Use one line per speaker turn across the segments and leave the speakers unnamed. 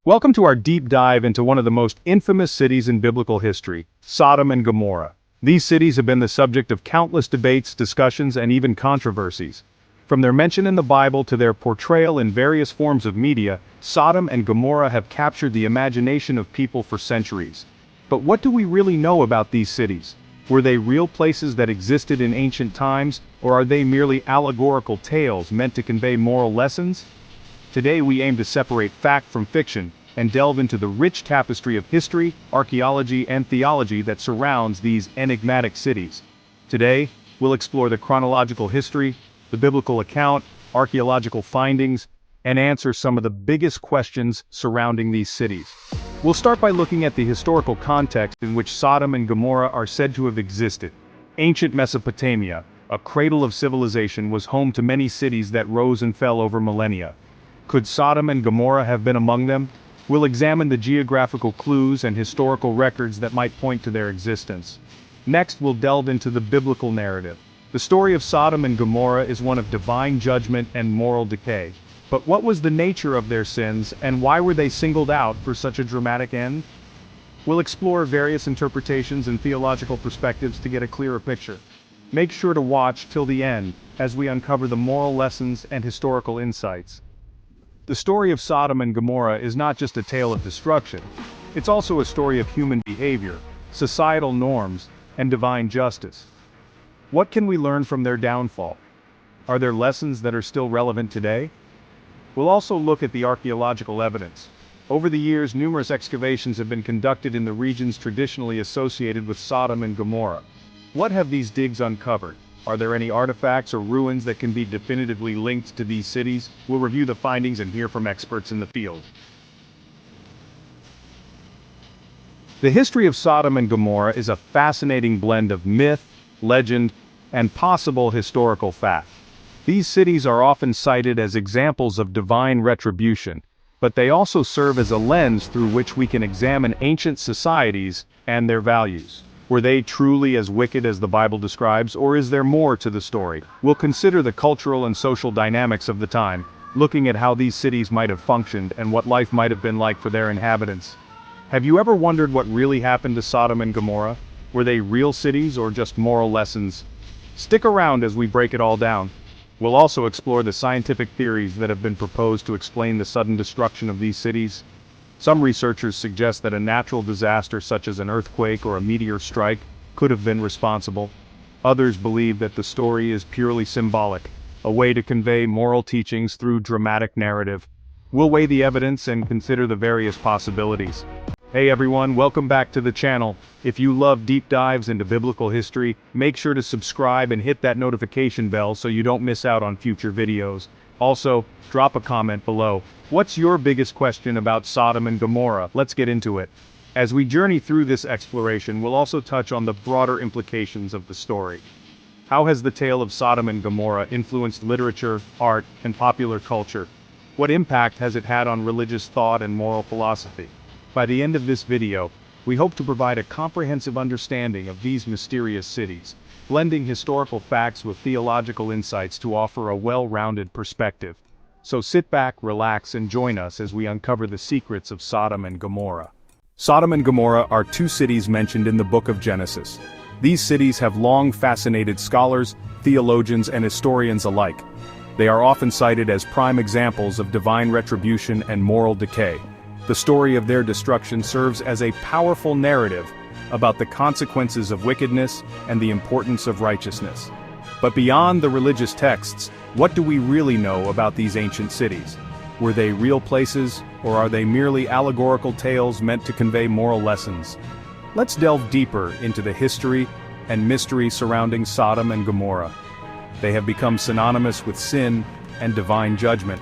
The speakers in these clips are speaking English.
Welcome to our deep dive into one of the most infamous cities in biblical history, Sodom and Gomorrah. These cities have been the subject of countless debates, discussions, and even controversies. From their mention in the Bible to their portrayal in various forms of media, Sodom and Gomorrah have captured the imagination of people for centuries. But what do we really know about these cities? Were they real places that existed in ancient times, or are they merely allegorical tales meant to convey moral lessons? Today we aim to separate fact from fiction and delve into the rich tapestry of history, archaeology, and theology that surrounds these enigmatic cities. Today, we'll explore the chronological history, the biblical account, archaeological findings, and answer some of the biggest questions surrounding these cities. We'll start by looking at the historical context in which Sodom and Gomorrah are said to have existed. Ancient Mesopotamia, a cradle of civilization, was home to many cities that rose and fell over millennia. Could Sodom and Gomorrah have been among them? We'll examine the geographical clues and historical records that might point to their existence. Next, we'll delve into the biblical narrative. The story of Sodom and Gomorrah is one of divine judgment and moral decay. But what was the nature of their sins, and why were they singled out for such a dramatic end? We'll explore various interpretations and theological perspectives to get a clearer picture. Make sure to watch till the end, as we uncover the moral lessons and historical insights. The story of Sodom and Gomorrah is not just a tale of destruction, it's also a story of human behavior, societal norms, and divine justice. What can we learn from their downfall? Are there lessons that are still relevant today? We'll also look at the archaeological evidence. Over the years, numerous excavations have been conducted in the regions traditionally associated with Sodom and Gomorrah. What have these digs uncovered? Are there any artifacts or ruins that can be definitively linked to these cities? We'll review the findings and hear from experts in the field. The history of Sodom and Gomorrah is a fascinating blend of myth, legend, and possible historical fact. These cities are often cited as examples of divine retribution, but they also serve as a lens through which we can examine ancient societies and their values. Were they truly as wicked as the Bible describes, or is there more to the story? We'll consider the cultural and social dynamics of the time, looking at how these cities might have functioned and what life might have been like for their inhabitants. Have you ever wondered what really happened to Sodom and Gomorrah? Were they real cities or just moral lessons? Stick around as we break it all down. We'll also explore the scientific theories that have been proposed to explain the sudden destruction of these cities. Some researchers suggest that a natural disaster such as an earthquake or a meteor strike could have been responsible. Others believe that the story is purely symbolic, a way to convey moral teachings through dramatic narrative. We'll weigh the evidence and consider the various possibilities. Hey everyone, welcome back to the channel. If you love deep dives into biblical history, make sure to subscribe and hit that notification bell so you don't miss out on future videos. Also, drop a comment below. What's your biggest question about Sodom and Gomorrah? Let's get into it. As we journey through this exploration, we'll also touch on the broader implications of the story. How has the tale of Sodom and Gomorrah influenced literature, art, and popular culture? What impact has it had on religious thought and moral philosophy? By the end of this video, we hope to provide a comprehensive understanding of these mysterious cities, blending historical facts with theological insights to offer a well-rounded perspective. So sit back, relax, and join us as we uncover the secrets of Sodom and Gomorrah. Sodom and Gomorrah are two cities mentioned in the book of Genesis. These cities have long fascinated scholars, theologians, and historians alike. They are often cited as prime examples of divine retribution and moral decay. The story of their destruction serves as a powerful narrative about the consequences of wickedness and the importance of righteousness. But beyond the religious texts, what do we really know about these ancient cities? Were they real places, or are they merely allegorical tales meant to convey moral lessons? Let's delve deeper into the history and mystery surrounding Sodom and Gomorrah. They have become synonymous with sin and divine judgment.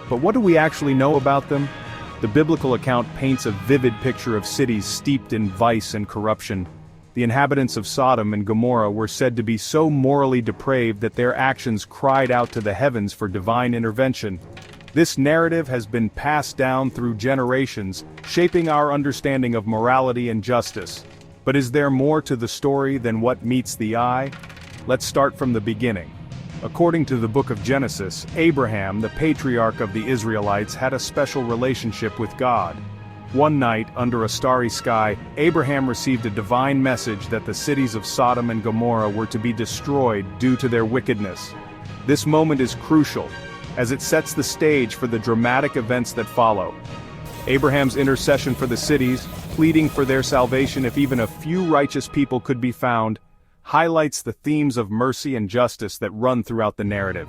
But what do we actually know about them? The biblical account paints a vivid picture of cities steeped in vice and corruption. The inhabitants of Sodom and Gomorrah were said to be so morally depraved that their actions cried out to the heavens for divine intervention. This narrative has been passed down through generations, shaping our understanding of morality and justice. But is there more to the story than what meets the eye? Let's start from the beginning. According to the book of Genesis, Abraham, the patriarch of the Israelites, had a special relationship with God. One night, under a starry sky, Abraham received a divine message that the cities of Sodom and Gomorrah were to be destroyed due to their wickedness. This moment is crucial, as it sets the stage for the dramatic events that follow. Abraham's intercession for the cities, pleading for their salvation if even a few righteous people could be found, highlights the themes of mercy and justice that run throughout the narrative.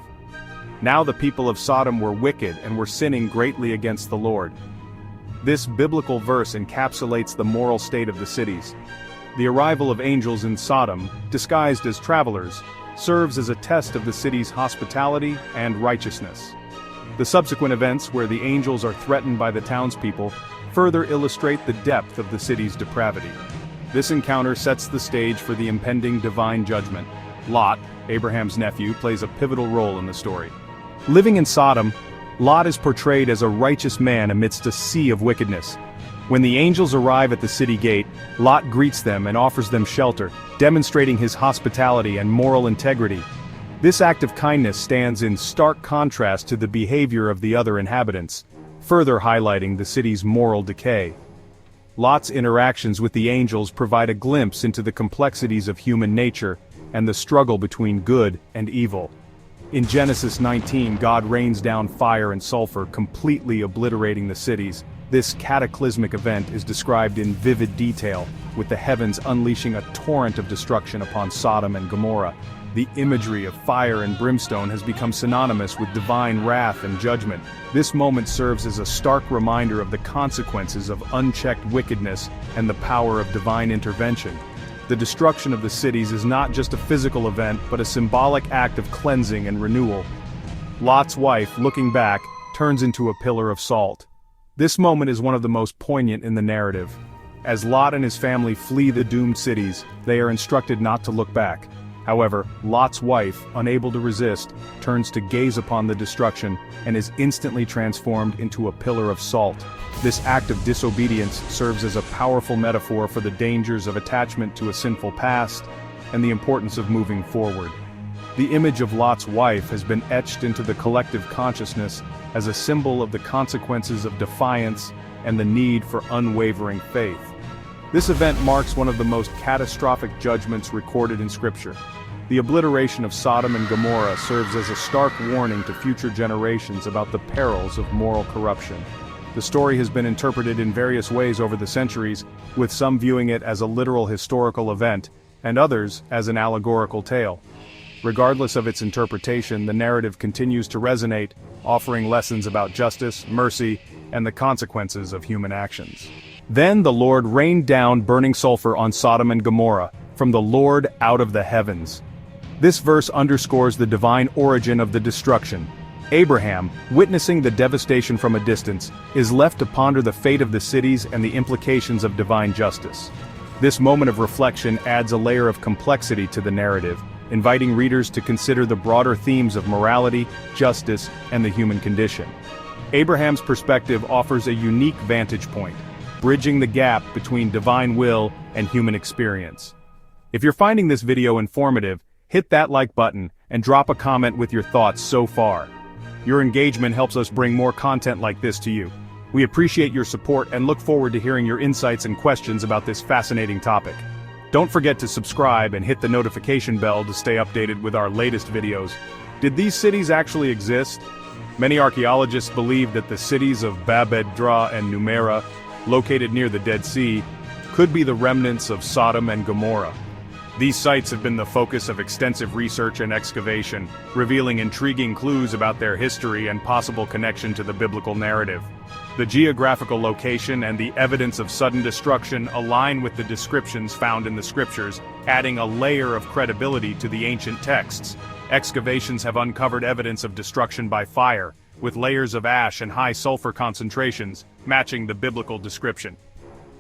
Now the people of Sodom were wicked and were sinning greatly against the Lord. This biblical verse encapsulates the moral state of the cities. The arrival of angels in Sodom, disguised as travelers, serves as a test of the city's hospitality and righteousness. The subsequent events where the angels are threatened by the townspeople further illustrate the depth of the city's depravity. This encounter sets the stage for the impending divine judgment. Lot, Abraham's nephew, plays a pivotal role in the story. Living in Sodom, Lot is portrayed as a righteous man amidst a sea of wickedness. When the angels arrive at the city gate, Lot greets them and offers them shelter, demonstrating his hospitality and moral integrity. This act of kindness stands in stark contrast to the behavior of the other inhabitants, further highlighting the city's moral decay. Lot's interactions with the angels provide a glimpse into the complexities of human nature and the struggle between good and evil. In Genesis 19, God rains down fire and sulfur, completely obliterating the cities. This cataclysmic event is described in vivid detail, with the heavens unleashing a torrent of destruction upon Sodom and Gomorrah. The imagery of fire and brimstone has become synonymous with divine wrath and judgment. This moment serves as a stark reminder of the consequences of unchecked wickedness and the power of divine intervention. The destruction of the cities is not just a physical event, but a symbolic act of cleansing and renewal. Lot's wife, looking back, turns into a pillar of salt. This moment is one of the most poignant in the narrative. As Lot and his family flee the doomed cities, they are instructed not to look back. However, Lot's wife, unable to resist, turns to gaze upon the destruction and is instantly transformed into a pillar of salt. This act of disobedience serves as a powerful metaphor for the dangers of attachment to a sinful past and the importance of moving forward. The image of Lot's wife has been etched into the collective consciousness as a symbol of the consequences of defiance and the need for unwavering faith. This event marks one of the most catastrophic judgments recorded in Scripture. The obliteration of Sodom and Gomorrah serves as a stark warning to future generations about the perils of moral corruption. The story has been interpreted in various ways over the centuries, with some viewing it as a literal historical event, and others as an allegorical tale. Regardless of its interpretation, the narrative continues to resonate, offering lessons about justice, mercy, and the consequences of human actions. Then the Lord rained down burning sulfur on Sodom and Gomorrah, from the Lord out of the heavens. This verse underscores the divine origin of the destruction. Abraham, witnessing the devastation from a distance, is left to ponder the fate of the cities and the implications of divine justice. This moment of reflection adds a layer of complexity to the narrative, inviting readers to consider the broader themes of morality, justice, and the human condition. Abraham's perspective offers a unique vantage point, bridging the gap between divine will and human experience. If you're finding this video informative, hit that like button and drop a comment with your thoughts so far. Your engagement helps us bring more content like this to you. We appreciate your support and look forward to hearing your insights and questions about this fascinating topic. Don't forget to subscribe and hit the notification bell to stay updated with our latest videos. Did these cities actually exist? Many archaeologists believe that the cities of Babed-Dra and Numera, located near the Dead Sea, could be the remnants of Sodom and Gomorrah. These sites have been the focus of extensive research and excavation, revealing intriguing clues about their history and possible connection to the biblical narrative. The geographical location and the evidence of sudden destruction align with the descriptions found in the scriptures, adding a layer of credibility to the ancient texts. Excavations have uncovered evidence of destruction by fire, with layers of ash and high sulfur concentrations, matching the biblical description.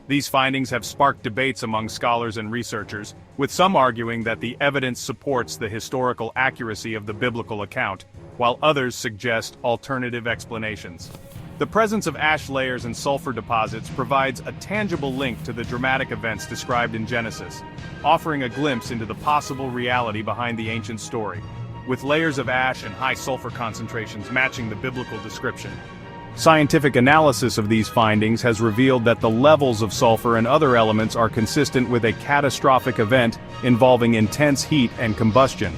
These findings have sparked debates among scholars and researchers, with some arguing that the evidence supports the historical accuracy of the biblical account, while others suggest alternative explanations. The presence of ash layers and sulfur deposits provides a tangible link to the dramatic events described in Genesis, offering a glimpse into the possible reality behind the ancient story. with layers of ash and high sulfur concentrations matching the biblical description. Scientific analysis of these findings has revealed that the levels of sulfur and other elements are consistent with a catastrophic event involving intense heat and combustion.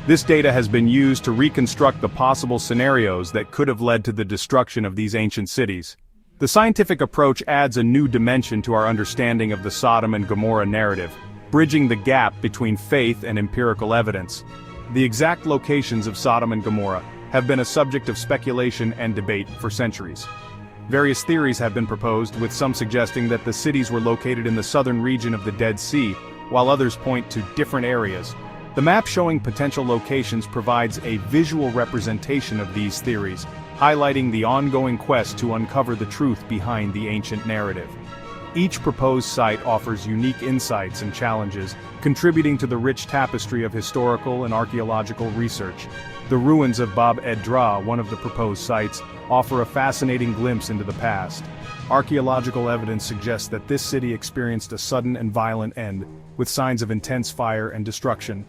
This data has been used to reconstruct the possible scenarios that could have led to the destruction of these ancient cities. The scientific approach adds a new dimension to our understanding of the Sodom and Gomorrah narrative, bridging the gap between faith and empirical evidence. The exact locations of Sodom and Gomorrah have been a subject of speculation and debate for centuries. Various theories have been proposed, with some suggesting that the cities were located in the southern region of the Dead Sea, while others point to different areas. The map showing potential locations provides a visual representation of these theories, highlighting the ongoing quest to uncover the truth behind the ancient narrative. Each proposed site offers unique insights and challenges, contributing to the rich tapestry of historical and archaeological research. The ruins of Bab ed-Dra, one of the proposed sites, offer a fascinating glimpse into the past. Archaeological evidence suggests that this city experienced a sudden and violent end, with signs of intense fire and destruction.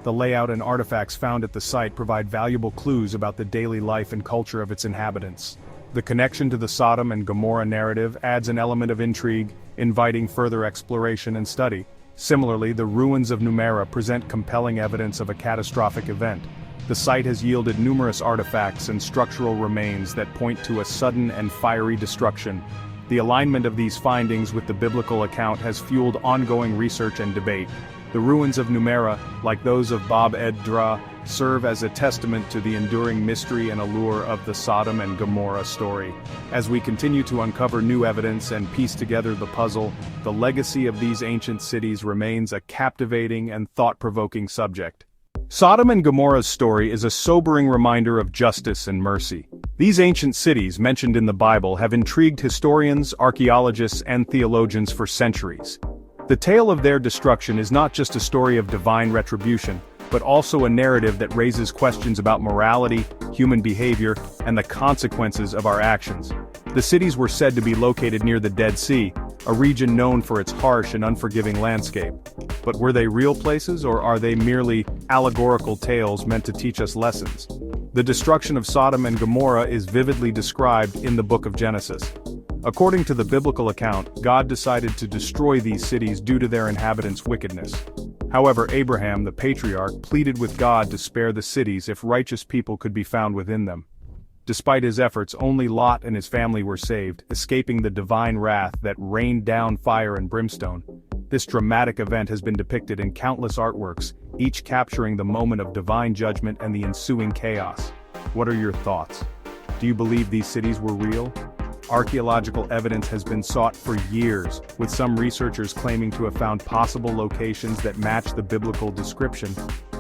The layout and artifacts found at the site provide valuable clues about the daily life and culture of its inhabitants. The connection to the Sodom and Gomorrah narrative adds an element of intrigue, inviting further exploration and study. Similarly, the ruins of Numaira present compelling evidence of a catastrophic event. The site has yielded numerous artifacts and structural remains that point to a sudden and fiery destruction. The alignment of these findings with the biblical account has fueled ongoing research and debate. The ruins of Numaira, like those of Bab ed-Dra, serve as a testament to the enduring mystery and allure of the Sodom and Gomorrah story. As we continue to uncover new evidence and piece together the puzzle, the legacy of these ancient cities remains a captivating and thought-provoking subject. Sodom and Gomorrah's story is a sobering reminder of justice and mercy. These ancient cities mentioned in the Bible have intrigued historians, archaeologists, and theologians for centuries. The tale of their destruction is not just a story of divine retribution, but also a narrative that raises questions about morality, human behavior, and the consequences of our actions. The cities were said to be located near the Dead Sea, a region known for its harsh and unforgiving landscape. But were they real places, or are they merely allegorical tales meant to teach us lessons? The destruction of Sodom and Gomorrah is vividly described in the book of Genesis. According to the biblical account, God decided to destroy these cities due to their inhabitants' wickedness. However, Abraham, the patriarch, pleaded with God to spare the cities if righteous people could be found within them. Despite his efforts, only Lot and his family were saved, escaping the divine wrath that rained down fire and brimstone. This dramatic event has been depicted in countless artworks, each capturing the moment of divine judgment and the ensuing chaos. What are your thoughts? Do you believe these cities were real? Archaeological evidence has been sought for years, with some researchers claiming to have found possible locations that match the biblical description.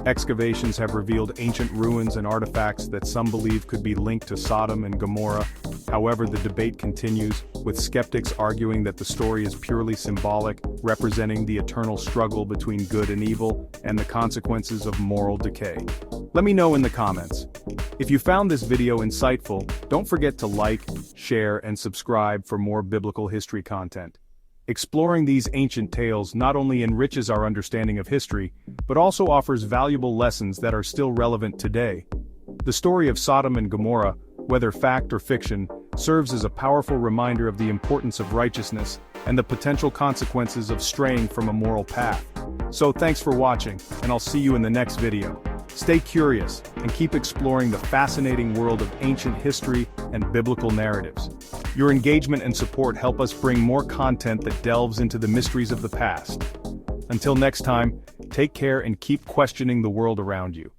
Excavations have revealed ancient ruins and artifacts that some believe could be linked to Sodom and Gomorrah. However, the debate continues, with skeptics arguing that the story is purely symbolic, representing the eternal struggle between good and evil, and the consequences of moral decay. Let me know in the comments. If you found this video insightful, don't forget to like, share, and subscribe for more biblical history content. Exploring these ancient tales not only enriches our understanding of history, but also offers valuable lessons that are still relevant today. The story of Sodom and Gomorrah, whether fact or fiction, serves as a powerful reminder of the importance of righteousness and the potential consequences of straying from a moral path. So thanks for watching, and I'll see you in the next video. Stay curious, and keep exploring the fascinating world of ancient history and biblical narratives. Your engagement and support help us bring more content that delves into the mysteries of the past. Until next time, take care and keep questioning the world around you.